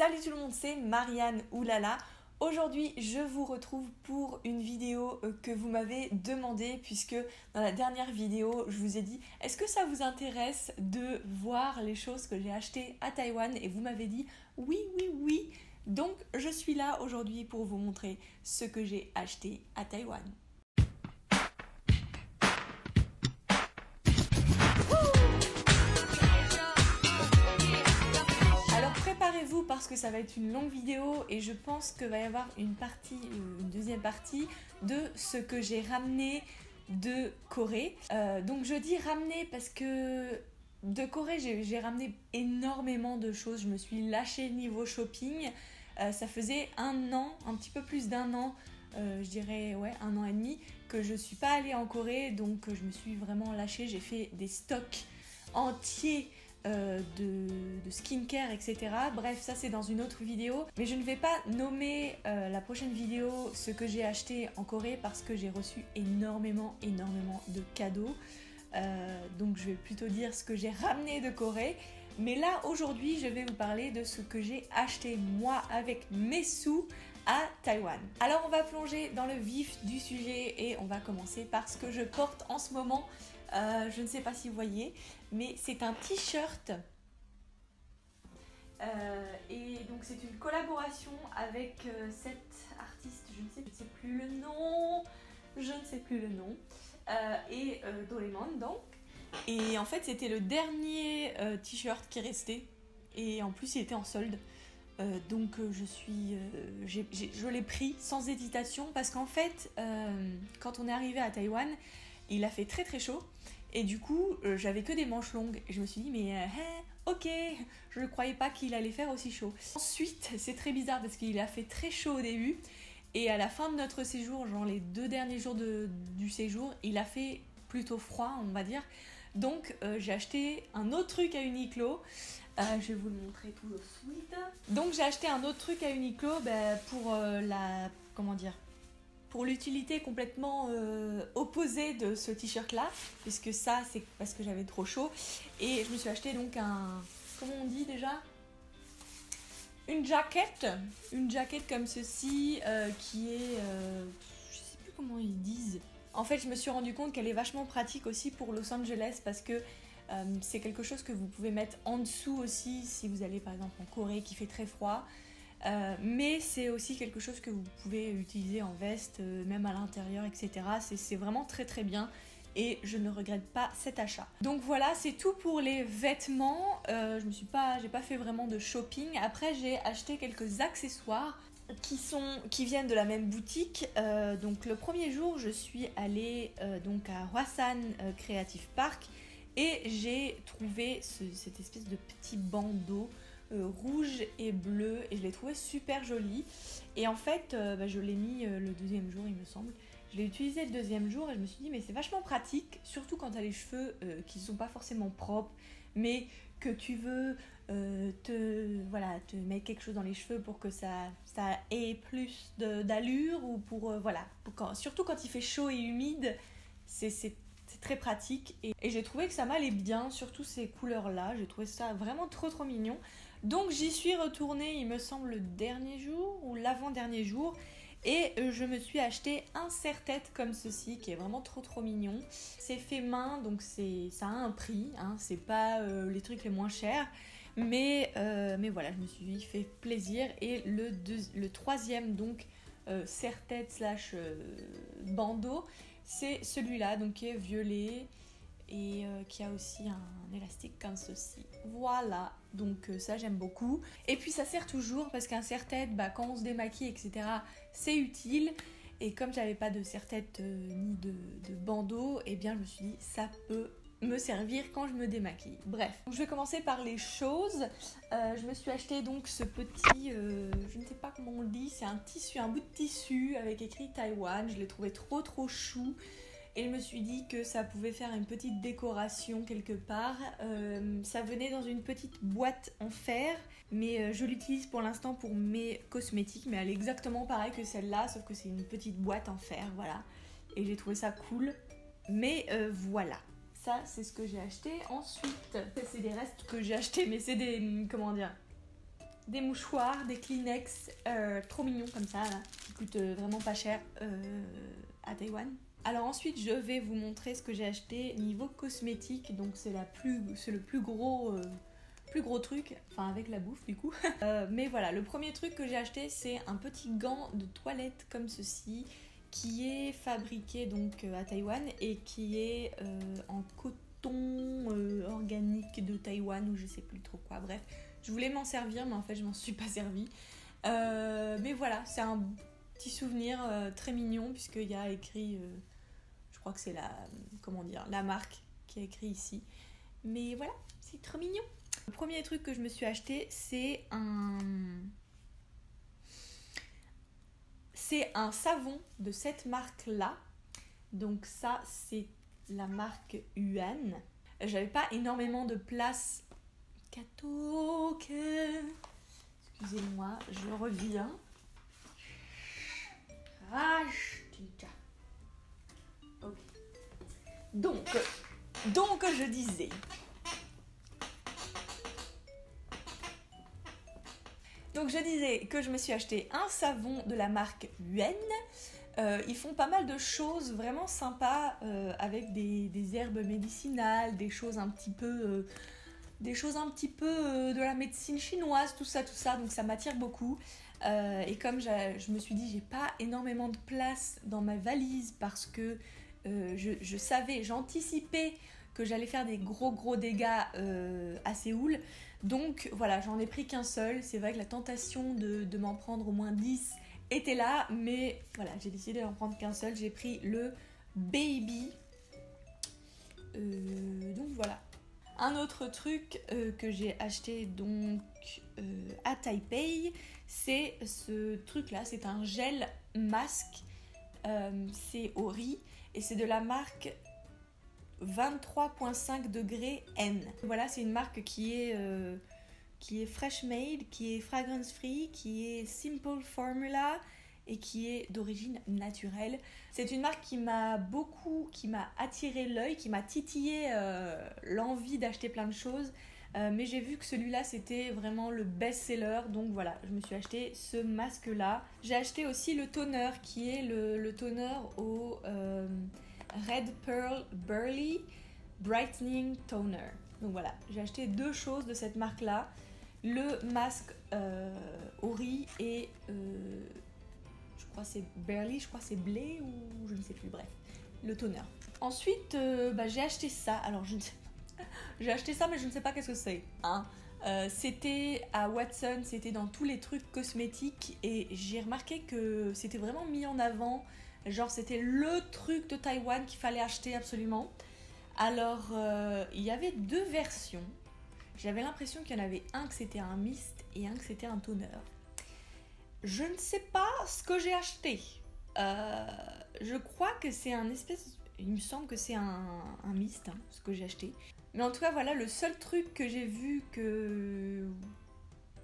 Salut tout le monde, c'est Marianne Oulala. Aujourd'hui, je vous retrouve pour une vidéo que vous m'avez demandé puisque dans la dernière vidéo, je vous ai dit est-ce que ça vous intéresse de voir les choses que j'ai achetées à Taïwan? Et vous m'avez dit oui. Donc, je suis là aujourd'hui pour vous montrer ce que j'ai acheté à Taïwan. Préparez-vous parce que ça va être une longue vidéo et je pense qu'il va y avoir une deuxième partie de ce que j'ai ramené de Corée. Donc je dis ramener parce que de Corée j'ai ramené énormément de choses. Je me suis lâchée niveau shopping. Ça faisait un an, un petit peu plus d'un an, je dirais ouais, 1 an et demi que je suis pas allée en Corée, donc je me suis vraiment lâchée. J'ai fait des stocks entiers de skincare, etc. Bref, ça c'est dans une autre vidéo. Mais je ne vais pas nommer la prochaine vidéo ce que j'ai acheté en Corée parce que j'ai reçu énormément de cadeaux. Donc je vais plutôt dire ce que j'ai ramené de Corée. Mais là, aujourd'hui, je vais vous parler de ce que j'ai acheté moi avec mes sous à Taïwan. Alors on va plonger dans le vif du sujet et on va commencer par ce que je porte en ce moment. Je ne sais pas si vous voyez, mais c'est un t-shirt et donc c'est une collaboration avec cette artiste, je ne sais plus le nom, et Doraemon donc. Et en fait c'était le dernier t-shirt qui restait et en plus il était en solde. Donc je l'ai pris sans hésitation parce qu'en fait quand on est arrivé à Taïwan, il a fait très chaud et du coup j'avais que des manches longues et je me suis dit mais ok, je ne croyais pas qu'il allait faire aussi chaud. Ensuite c'est très bizarre parce qu'il a fait très chaud au début et à la fin de notre séjour, genre les 2 derniers jours du séjour, il a fait plutôt froid on va dire. Donc j'ai acheté un autre truc à Uniqlo. Je vais vous le montrer tout de suite. Donc j'ai acheté un autre truc à Uniqlo pour l'utilité complètement opposée de ce t-shirt là, puisque ça c'est parce que j'avais trop chaud et je me suis acheté donc comment on dit déjà, une jaquette comme ceci qui est je sais plus comment ils disent. En fait je me suis rendu compte qu'elle est vachement pratique aussi pour Los Angeles parce que c'est quelque chose que vous pouvez mettre en dessous aussi si vous allez par exemple en Corée qui fait très froid. Mais c'est aussi quelque chose que vous pouvez utiliser en veste, même à l'intérieur, etc. C'est vraiment très bien et je ne regrette pas cet achat. Donc voilà, c'est tout pour les vêtements. J'ai pas fait vraiment de shopping. Après, j'ai acheté quelques accessoires qui viennent de la même boutique. Donc le premier jour, je suis allée donc à Hwasan Creative Park et j'ai trouvé cette espèce de petit bandeau rouge et bleu et je l'ai trouvé super joli et en fait je l'ai mis le deuxième jour il me semble. Je l'ai utilisé le deuxième jour et je me suis dit mais c'est vachement pratique, surtout quand tu as les cheveux qui ne sont pas forcément propres mais que tu veux te mettre quelque chose dans les cheveux pour que ça ait plus d'allure ou surtout quand il fait chaud et humide, c'est très pratique et j'ai trouvé que ça m'allait bien, surtout ces couleurs là, j'ai trouvé ça vraiment trop mignon. Donc j'y suis retournée il me semble le dernier jour ou l'avant-dernier jour et je me suis acheté un serre-tête comme ceci qui est vraiment trop mignon. C'est fait main donc ça a un prix, hein, c'est pas les trucs les moins chers mais voilà, je me suis fait plaisir et le troisième donc serre-tête slash bandeau, c'est celui-là donc qui est violet et qui a aussi un élastique comme ceci. Voilà, donc ça j'aime beaucoup. Et puis ça sert toujours parce qu'un serre-tête, quand on se démaquille, etc., c'est utile. Et comme j'avais pas de serre-tête ni de bandeau, et bien je me suis dit ça peut me servir quand je me démaquille. Bref, donc, je vais commencer par les choses. Je me suis acheté donc ce petit, je ne sais pas comment on le dit, c'est un bout de tissu avec écrit Taïwan. Je l'ai trouvé trop chou. Et je me suis dit que ça pouvait faire une petite décoration quelque part. Ça venait dans une petite boîte en fer, mais je l'utilise pour l'instant pour mes cosmétiques, mais elle est exactement pareille que celle-là, sauf que c'est une petite boîte en fer, voilà. Et j'ai trouvé ça cool. Mais voilà. Ça, c'est ce que j'ai acheté. Ensuite, c'est des restes que j'ai achetés, mais c'est des des mouchoirs, des Kleenex, trop mignons comme ça, là, qui coûtent vraiment pas cher à Taïwan. Alors ensuite, je vais vous montrer ce que j'ai acheté niveau cosmétique. Donc c'est le plus gros truc, enfin avec la bouffe du coup. Mais voilà, le premier truc que j'ai acheté, c'est un petit gant de toilette comme ceci, qui est fabriqué donc à Taïwan et qui est en coton organique de Taïwan ou je sais plus trop quoi. Bref, je voulais m'en servir, mais en fait je m'en suis pas servi. Mais voilà, c'est un petit souvenir très mignon puisqu'il y a écrit, je crois que c'est la marque qui a écrit ici. Mais voilà, c'est trop mignon. Le premier truc que je me suis acheté, c'est un savon de cette marque-là. Donc ça, c'est la marque Yuan. J'avais pas énormément de place. Excusez-moi, je reviens. Ok. Donc je disais. Donc je disais que je me suis acheté un savon de la marque Yuan. Ils font pas mal de choses vraiment sympas avec des herbes médicinales, des choses un petit peu de la médecine chinoise, tout ça. Donc ça m'attire beaucoup. Et comme je me suis dit, j'ai pas énormément de place dans ma valise parce que j'anticipais que j'allais faire des gros dégâts à Séoul. Donc voilà, j'en ai pris qu'un seul. C'est vrai que la tentation de m'en prendre au moins 10 était là, mais voilà, j'ai décidé d'en prendre qu'un seul. J'ai pris le Baby. Donc voilà. Un autre truc que j'ai acheté donc à Taipei, c'est ce truc-là. C'est un gel masque. C'est au riz et c'est de la marque 23,5 degrés N. Voilà, c'est une marque qui est fresh made, qui est fragrance free, qui est simple formula et qui est d'origine naturelle. C'est une marque qui m'a attiré l'œil, qui m'a titillé l'envie d'acheter plein de choses. Mais j'ai vu que celui-là c'était vraiment le best-seller, donc voilà, je me suis acheté ce masque-là. J'ai acheté aussi le toner qui est le toner au Red Pearl Burley Brightening Toner. Donc voilà, j'ai acheté 2 choses de cette marque-là. Le masque au riz et je crois c'est Burley, je crois c'est blé ou je ne sais plus, bref, le toner. Ensuite, j'ai acheté ça, alors je ne sais pas, j'ai acheté ça mais je ne sais pas qu'est-ce que c'est, hein. C'était à Watson, c'était dans tous les trucs cosmétiques et j'ai remarqué que c'était vraiment mis en avant. Genre c'était le truc de Taïwan qu'il fallait acheter absolument. Alors il y avait 2 versions. J'avais l'impression qu'il y en avait un que c'était un mist et un que c'était un toner. Je ne sais pas ce que j'ai acheté. Je crois que c'est un espèce... Il me semble que c'est un mist, hein, ce que j'ai acheté. Mais en tout cas voilà, le seul truc que j'ai vu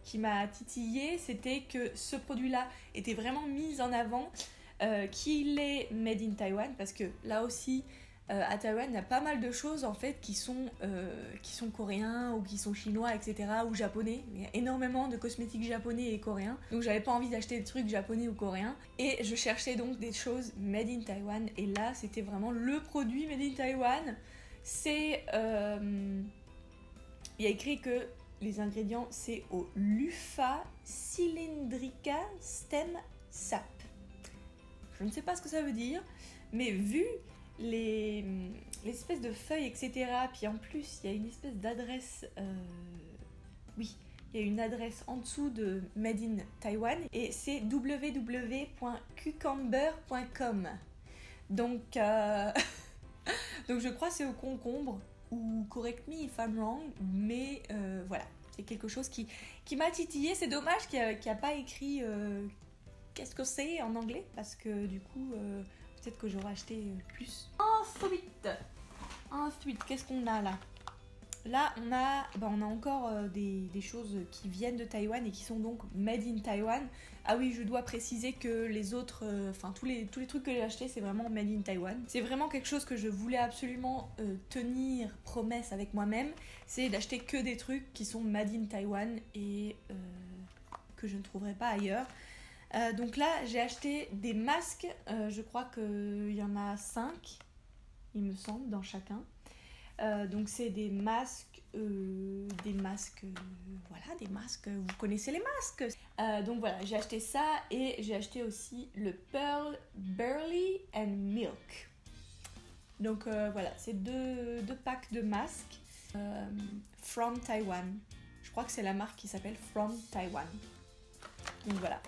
qui m'a titillé, c'était que ce produit-là était vraiment mis en avant. Qu'il est made in Taiwan parce que là aussi à Taïwan il y a pas mal de choses en fait qui sont coréens ou qui sont chinois, etc., ou japonais. Il y a énormément de cosmétiques japonais et coréens, donc j'avais pas envie d'acheter des trucs japonais ou coréens et je cherchais donc des choses made in Taiwan et là c'était vraiment le produit made in Taiwan. C'est il y a écrit que les ingrédients c'est au Lupha cylindrica stem sap. Je ne sais pas ce que ça veut dire, mais vu l'espèce de feuilles, etc., puis en plus, il y a une espèce d'adresse... oui, il y a une adresse en dessous de Made in Taiwan, et c'est www.cucumber.com. Donc, donc je crois que c'est au concombre, ou correct me if I'm wrong, mais voilà, c'est quelque chose qui m'a titillé. C'est dommage qu'il n'y a pas écrit... qu'est-ce que c'est en anglais, parce que du coup peut-être que j'aurais acheté plus. Ensuite, qu'est-ce qu'on a là? Là on a encore des choses qui viennent de Taïwan et qui sont donc made in Taiwan. Ah oui, je dois préciser que les autres, tous les trucs que j'ai achetés c'est vraiment made in Taiwan. C'est vraiment quelque chose que je voulais absolument tenir promesse avec moi-même, c'est d'acheter que des trucs qui sont made in Taiwan et que je ne trouverai pas ailleurs. Donc là, j'ai acheté des masques. Je crois qu'il y en a 5, il me semble, dans chacun. Donc c'est des masques, voilà, des masques, vous connaissez les masques. Donc voilà, j'ai acheté ça et j'ai acheté aussi le Pearl Barley and Milk. Donc voilà, c'est deux packs de masques from Taiwan. Je crois que c'est la marque qui s'appelle From Taiwan. Donc voilà.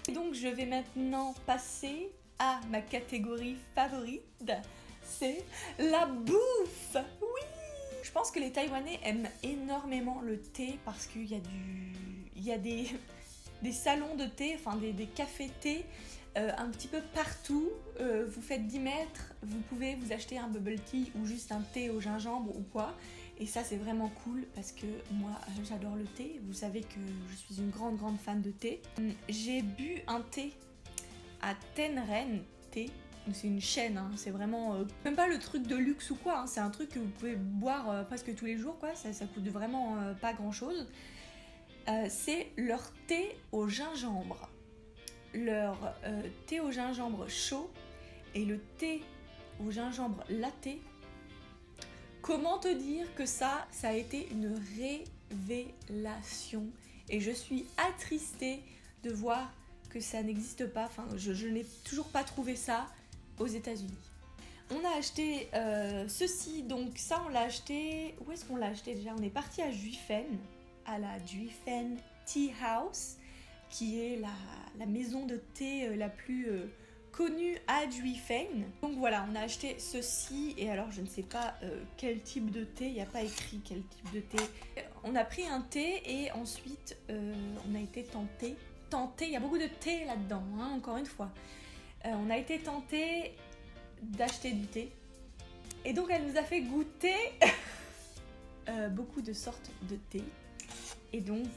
Et donc je vais maintenant passer à ma catégorie favorite. C'est la bouffe. Oui. Je pense que les Taïwanais aiment énormément le thé parce qu'il y a des salons de thé, enfin des cafés thé un petit peu partout. Vous faites 10 mètres, vous pouvez vous acheter un bubble tea ou juste un thé au gingembre ou quoi. Et ça c'est vraiment cool parce que moi j'adore le thé. Vous savez que je suis une grande fan de thé. J'ai bu un thé à Tenren Thé. C'est une chaîne, hein. C'est vraiment même pas le truc de luxe ou quoi, hein. C'est un truc que vous pouvez boire presque tous les jours, quoi. Ça coûte vraiment pas grand chose. C'est leur thé au gingembre. Leur thé au gingembre chaud et le thé au gingembre latte. Comment te dire que ça a été une révélation. Et je suis attristée de voir que ça n'existe pas. Enfin, je n'ai toujours pas trouvé ça aux États-Unis. On a acheté ceci, donc ça on l'a acheté. Où est-ce qu'on l'a acheté déjà? On est parti à Juifen, à la Juifen Tea House, qui est la maison de thé la plus connue à Juifen. Donc voilà, on a acheté ceci, et alors je ne sais pas quel type de thé, il n'y a pas écrit quel type de thé. On a pris un thé et ensuite on a été tenté, il y a beaucoup de thé là-dedans, hein, encore une fois. On a été tenté d'acheter du thé. Et donc elle nous a fait goûter beaucoup de sortes de thé. Et donc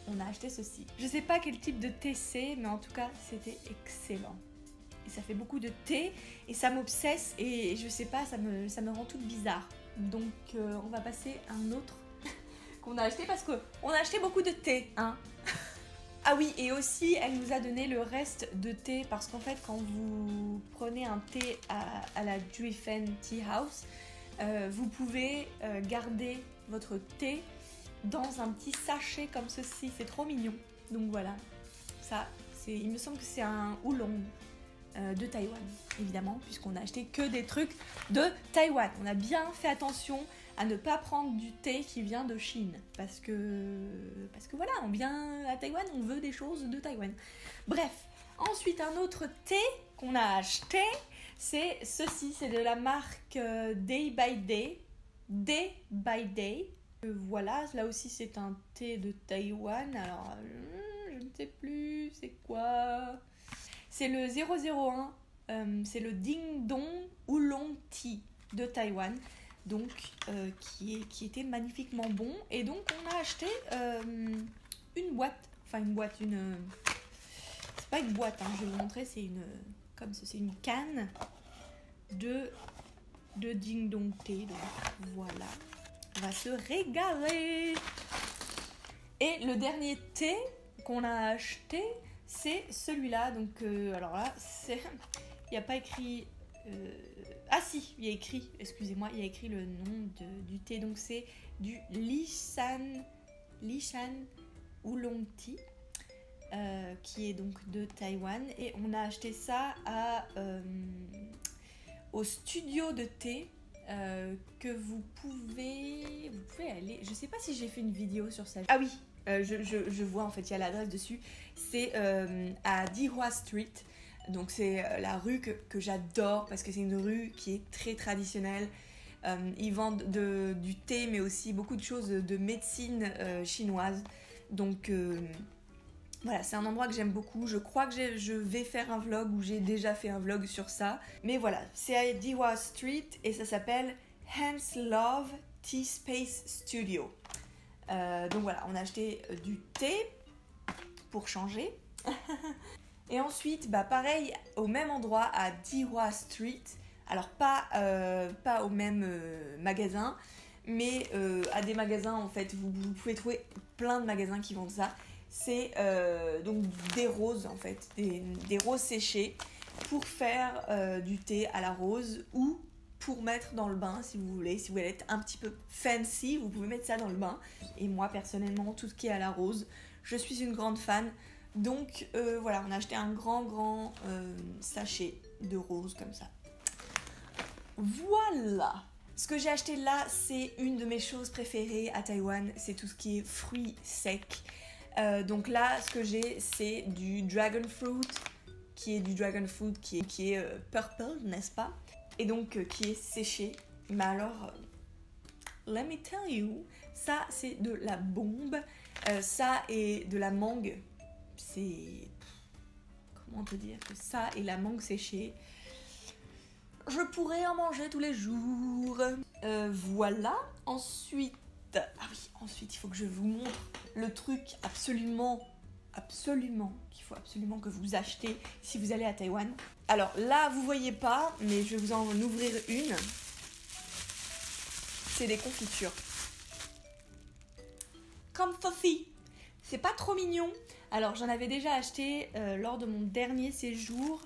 on a acheté ceci. Je sais pas quel type de thé c'est, mais en tout cas c'était excellent. Et ça fait beaucoup de thé et ça m'obsesse et je sais pas, ça me rend toute bizarre. Donc on va passer à un autre qu'on a acheté parce qu'on a acheté beaucoup de thé, hein. Ah oui, et aussi, elle nous a donné le reste de thé parce qu'en fait, quand vous prenez un thé à la Juifen Tea House, vous pouvez garder votre thé dans un petit sachet comme ceci. C'est trop mignon. Donc voilà, ça, il me semble que c'est un oolong de Taïwan, évidemment, puisqu'on a acheté que des trucs de Taïwan. On a bien fait attention à ne pas prendre du thé qui vient de Chine parce que voilà, on vient à Taïwan, on veut des choses de Taïwan. Bref, ensuite un autre thé qu'on a acheté, c'est ceci, c'est de la marque Day by Day. Voilà, là aussi c'est un thé de Taïwan. Alors je ne sais plus c'est quoi. C'est le 001, c'est le Ding Dong Oolong Tea de Taïwan. Donc qui était magnifiquement bon, et donc on a acheté une boîte, c'est pas une boîte, hein, je vais vous montrer, c'est une canne de Ding Dong thé, donc voilà, on va se régaler. Et le dernier thé qu'on a acheté, c'est celui-là, donc alors là, il n'y a pas écrit... Ah si, il y a écrit, excusez-moi, il y a écrit le nom du thé, donc c'est du Lishan Oolong Tea, qui est donc de Taïwan, et on a acheté ça au studio de thé, que vous pouvez aller, je sais pas si j'ai fait une vidéo sur ça. Ah oui, je vois en fait, il y a l'adresse dessus, c'est à Dihua Street. Donc c'est la rue que j'adore parce que c'est une rue qui est très traditionnelle. Ils vendent du thé mais aussi beaucoup de choses de médecine chinoise. Donc voilà, c'est un endroit que j'aime beaucoup. Je crois que je vais faire un vlog ou j'ai déjà fait un vlog sur ça. Mais voilà, c'est à Dihua Street et ça s'appelle Hans Love Tea Space Studio. Donc voilà, on a acheté du thé pour changer. Et ensuite, pareil, au même endroit, à Dihua Street, alors pas au même magasin, mais à des magasins, en fait, vous pouvez trouver plein de magasins qui vendent ça. c'est donc des roses en fait, des roses séchées pour faire du thé à la rose ou pour mettre dans le bain si vous voulez. Si vous voulez être un petit peu fancy, vous pouvez mettre ça dans le bain. Et moi personnellement, tout ce qui est à la rose, je suis une grande fan. Donc voilà, on a acheté un grand sachet de roses comme ça. Voilà. Ce que j'ai acheté là, c'est une de mes choses préférées à Taïwan, c'est tout ce qui est fruits secs. Donc là, ce que j'ai, c'est du dragon fruit, qui est purple, n'est-ce pas? Et donc qui est séché. Mais alors, let me tell you, ça c'est de la bombe. Ça et de la mangue. C'est... Comment te dire que ça et la mangue séchée, je pourrais en manger tous les jours. Voilà. Ensuite, il faut que je vous montre le truc qu'il faut absolument que vous achetez si vous allez à Taïwan. Alors là, vous voyez pas, mais je vais vous en ouvrir une. C'est des confitures. Comfy. C'est pas trop mignon. Alors j'en avais déjà acheté lors de mon dernier séjour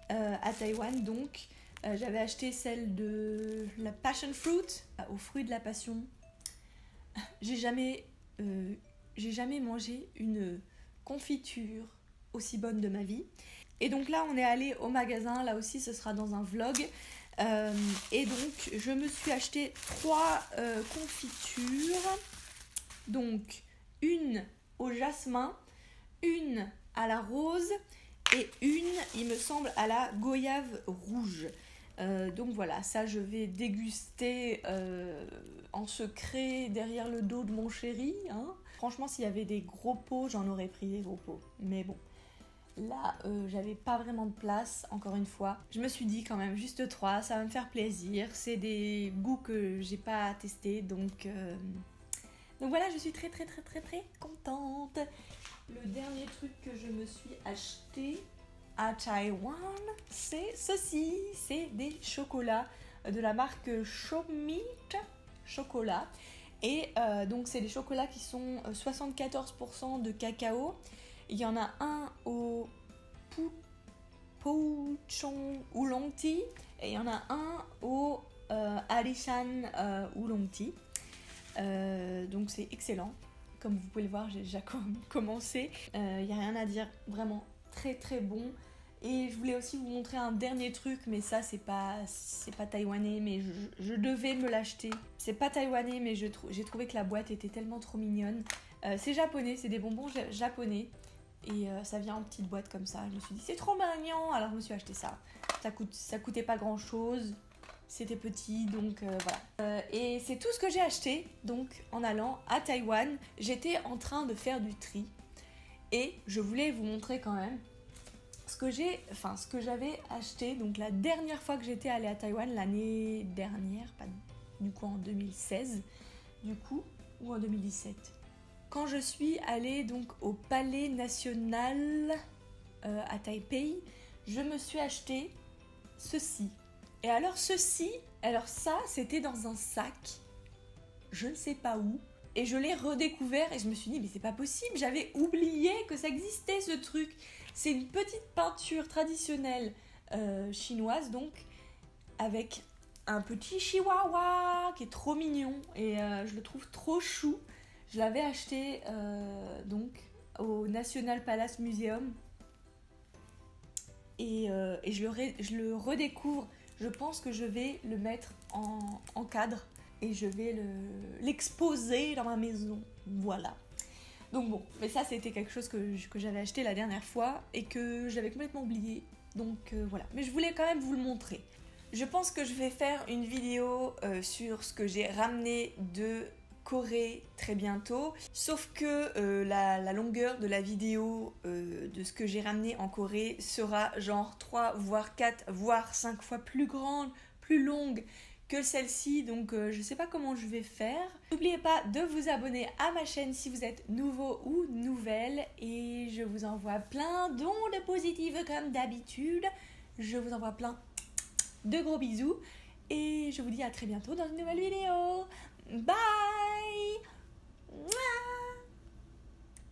à Taïwan, donc j'avais acheté celle de la passion fruit, aux fruits de la passion. J'ai jamais mangé une confiture aussi bonne de ma vie. Et donc là on est allé au magasin, là aussi ce sera dans un vlog. Et donc je me suis acheté 3 confitures. Donc une au jasmin, une à la rose et une, il me semble, à la goyave rouge. Donc voilà, ça je vais déguster en secret derrière le dos de mon chéri. Hein. Franchement, s'il y avait des gros pots, j'en aurais pris des gros pots. Mais bon, là, j'avais pas vraiment de place, encore une fois. Je me suis dit quand même, juste 3, ça va me faire plaisir. C'est des goûts que j'ai pas testés, donc voilà, je suis très contente. Le dernier truc que je me suis acheté à Taïwan, c'est ceci. C'est des chocolats de la marque Chomit Chocolat. Et donc c'est des chocolats qui sont 74% de cacao. Il y en a un au Pouchon Oolong Tea et il y en a un au Alishan Oolong Tea. Donc c'est excellent. Comme vous pouvez le voir, j'ai déjà commencé. Il n'y a rien à dire, vraiment très bon. Et je voulais aussi vous montrer un dernier truc, mais ça c'est pas taïwanais, mais je devais me l'acheter. C'est pas taïwanais, mais j'ai trouvé que la boîte était tellement trop mignonne. C'est japonais, c'est des bonbons japonais. Et ça vient en petite boîte comme ça. Je me suis dit c'est trop mignon, alors je me suis acheté ça. Ça coûtait pas grand chose. C'était petit, donc voilà. Et c'est tout ce que j'ai acheté, donc en allant à Taïwan. J'étais en train de faire du tri. Et je voulais vous montrer quand même ce que j'avais acheté. Donc la dernière fois que j'étais allée à Taïwan, l'année dernière, pas du coup en 2016, du coup, ou en 2017. Quand je suis allée donc au Palais National à Taipei, je me suis acheté ceci. Et alors ça c'était dans un sac, je ne sais pas où, et je l'ai redécouvert et je me suis dit mais c'est pas possible, j'avais oublié que ça existait ce truc. C'est une petite peinture traditionnelle chinoise donc, avec un petit chihuahua qui est trop mignon et je le trouve trop chou. Je l'avais acheté donc au National Palace Museum et je le redécouvre. Je pense que je vais le mettre en cadre et je vais l'exposer dans ma maison. Voilà. Donc bon, mais ça c'était quelque chose que j'avais acheté la dernière fois et que j'avais complètement oublié. Donc voilà. Mais je voulais quand même vous le montrer. Je pense que je vais faire une vidéo sur ce que j'ai ramené de Corée très bientôt. Sauf que la longueur de la vidéo de ce que j'ai ramené en Corée sera genre 3, voire 4, voire 5 fois plus grande, plus longue que celle-ci. Donc je sais pas comment je vais faire. N'oubliez pas de vous abonner à ma chaîne si vous êtes nouveau ou nouvelle. Et je vous envoie plein d'ondes positives comme d'habitude. Je vous envoie plein de gros bisous. Et je vous dis à très bientôt dans une nouvelle vidéo. Bye!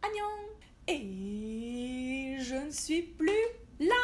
Annyeong! Et je ne suis plus là.